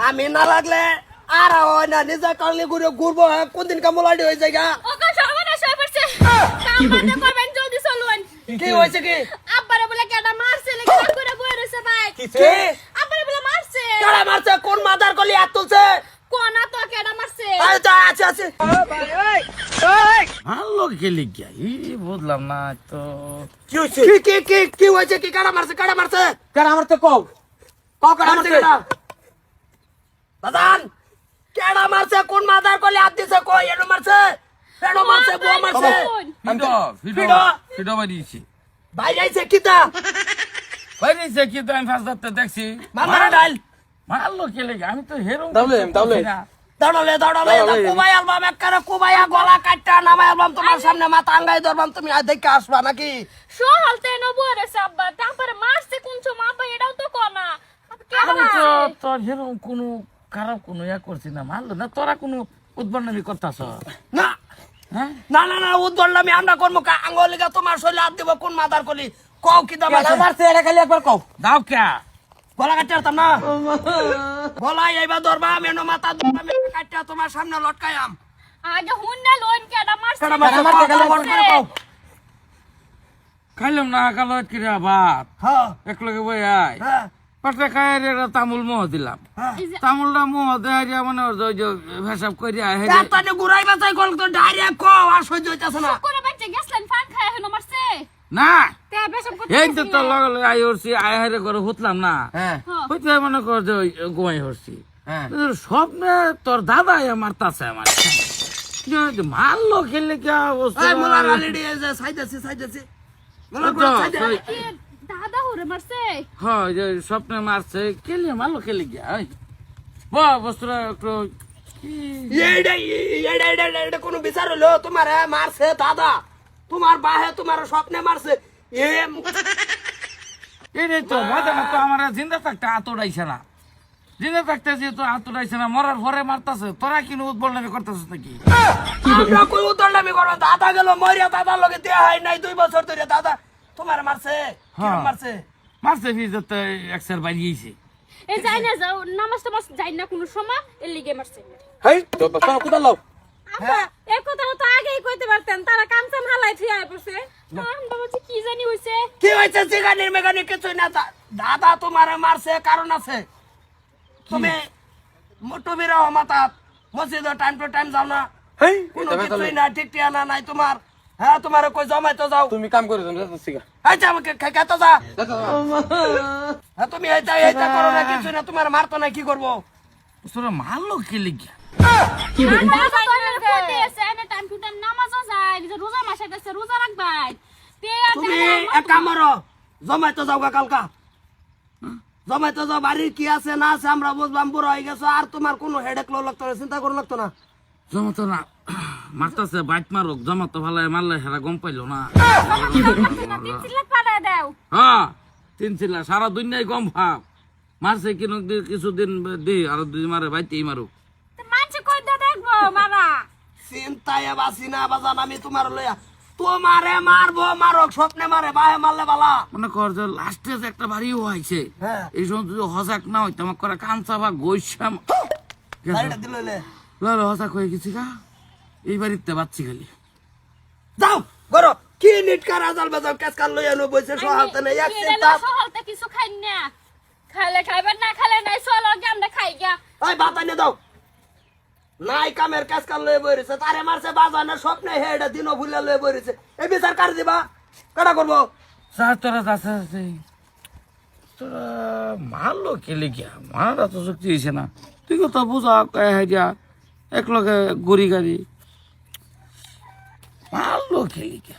আমি না লাগলে আর হয় না নিজে কালনি ঘুরে ঘুরবো কোন দিন কামলাডি হয়ে যায় গা ওকে সর্বনাশ হয়ে পড়ছে কাম বন্ধ করবেন জলদি চলুন কি হয়েছে কি আব্বারে বলে কেডা মারছে লেগে কাম করে বই রইছে ভাই কি আব্বারে বলে মারছে কারা মারছে কোন মাদার কলি হাত তুলছে কোনা তো কেডা মারছে আরে তো আছে আছে ভালো খেলি গিয়া বুঝলাম না তো কি হয়েছে কি হয়েছে কি কারা মারছে কারা আমার তো কও কারা মারছে কেডা দাদান কেডা মারছে কোন মাদার কলি হাত দিছে কই এনো মারছে এনো মারছে বউ মারছে ফিডো বাড়িয়েছি বাইরে আইছে কিতা বাড়িয়েছে কিন্তু আমি ফার্স্ট ধরতে দেখছি মারা ডাল ভালো খেলে গিয়া আমি তো হেরম দাউলে। দৌড়ালে কুবাই অ্যালবাম একবারে কুবাইয়া গলা কাটটা নামাই অ্যালবাম তোমার সামনে মাথা আঙ্গাই ধরবাম তুমি দেখে আসবা নাকি সহলতে ন বই রইছে আব্বা তারপরে মারছে কোন সময় আব্বা এটাও তো কোনা কেডা আমি তো মারছে তোর হেরম কোনো খারাপ কোনো ইয়া করছি না মারলো না তোরা কোনো উদ্বর্ণামি করতাছ না হ্যাঁ না উদ্দণ্ডামি আমরা করবো আঙ্গলিকা তোমার শরীরে হাত দিব কোন মাদার কলি কও কি দাম আছে মারছে এটা খালি একবার কও দাও কে গলা কাটতে পারতাম না গলা এইবার ধরবা মেনো মাথা ধরবা মেনো কাটটা তোমার সামনে লটকায়াম আগে হুন্না লোন কেডা মারছে কেডা মারছে মারছে, কও, কও, কেডা কও, কও। খাইলাম না কালো কিরা ভাত হ্যাঁ একলগে বই আয় হ্যাঁ পাটে খাই রে তামুল মোহ দিলাম হ্যাঁ তামুলটা মোহ দেয় মানে ওই যে ভেসাব করিয়া তাতে গুড়াই বাঁচাই গল তো ডাইরেক্ট কও আর সহ্য হইতাছে না কোন বাচ্চা গেছলেন ফান খায় হলো মারছে না তে বেশম করতে এই তো তোর লগে লগে আই হরছি আই হারে করে হুতলাম না হ্যাঁ হইতে মনে কর যে গোয়াই হরছি হ্যাঁ স্বপ্নে তোর দাদা মারতাছে আমার মারলো খেললে কে অবস্থা এই মোলা অলরেডি এই যে সাইদাছি মোলা পুরো সাইদা দাদা হরে মারছে হ্যাঁ যে স্বপ্নে মারছে খেলে মারলো খেলে গিয়া বস্তুরা একটু এইটা কোনো বিচার হলো তোমার মারছে দাদা তোমার বাহে তোমার স্বপ্নে মারছে এটাই তো মজা না তো আমার জিন্দা থাকতে আতড়াইছে না জিন্দা থাকতে যেহেতু আতড়াইছে না মরার পরে মারতাছে তোরা কিনো উদ্বর্ণামি করতেছিস নাকি আমরা কই উদণ্ডামি করব দাদা গেল মরিয়া দাদার লগে দেয়া হয় নাই 2 বছর ধরে দাদা তোমার মারছে কি হ্যাঁ। মারছে মারছে ফিজতে একসের বাড়িয়েছে এ যাই না যাও নামাজ টামাজ যাই না কোনো সময় এর লিগে মারছে হেই তো বাবা কোদা লাও আব্বা এই কথাটা তো আগেই কইতে পারতেন তারা কামচাম হালাই থিয়া পড়ছে বাবা কি জানি হইছে কি হইছে জিগানির মেগানি কিছুই না দাদা তোমার মারছে কারণ আছে তুমি তুমি রাও মাতা মসজিদে টাইম টু টাইম যাও না হেই কোনো কিছুই না ঠিক ঠিকানা নাই তোমার হ্যাঁ তোমার কই জমাই তো যাও তুমি কাম করে যাও সিগা আচ্ছা আমাকে খাইতে তো যা হ্যাঁ তুমি এইটা করো না কিছু না তোমার মারতো না কি করবো তোরা মারলো খেলে গিয়া টাইম টু টাইম নামাজও যায় রোজা মাসে গেছে রোজা রাখবাই তুমি এক কাম করো জমাই তো যাও গা কালকা জমাই তো যাও বাড়ির কি আছে না আছে আমরা বুঝলাম বুড়ো হয়ে গেছো আর তোমার কোনো হেডেক লো লাগতো না চিন্তা করো লাগতো না জমাতো না মারতাছে বাইট মারুক জমাতো ভালো মারলে সারা গম পাইলো না দাও হ্যাঁ 3 চিল্লা সারা দুনিয়ায় গম ভাব মারছে কিনো কিছুদিন দি আর 2 মারে বাইতেই মারুক মানুষ কই দা দেখবো মারা চিন্তায় বাসি না বাজান আমি তোমার লইয়া তোমারে মারবো মারক স্বপ্নে মারে বাহে মারলে বালা মনে কর যে লাস্টে যে একটা বাড়িও হয়েছে হ্যাঁ। এই সময় যদি হজাক না হইতো আমার করে কাঞ্চা বা গৈসাম গাড়িটা দিলে হজাক হয়ে গেছি গা এই বাড়িতে বাচ্চি খালি যাও করো কি নিটকার আজাল বাজাও কাজকাল লইয়া নো বইছে সহালতে নেই এক চিন্তা সহলতে কিছু খাই না খাইলে খাইবেন না খাইলে নাই চলো আমরা খাই গা ওই ভাত এনে দাও নাই কামের কাজকাল লইয়া বইছে তারে মারছে বাজানের স্বপ্নে হেডা দিনও ভুলে লইয়া বইছে এই বিচার কার দিবা কাটা করবো স্যার তোরা যাচ্ছে তোরা মারলো খেলে গিয়া মারা তো শক্তি হয়েছে না তুই কথা বুঝা যা এক লগে গড়ি গাড়ি মারলো খেলে গিয়া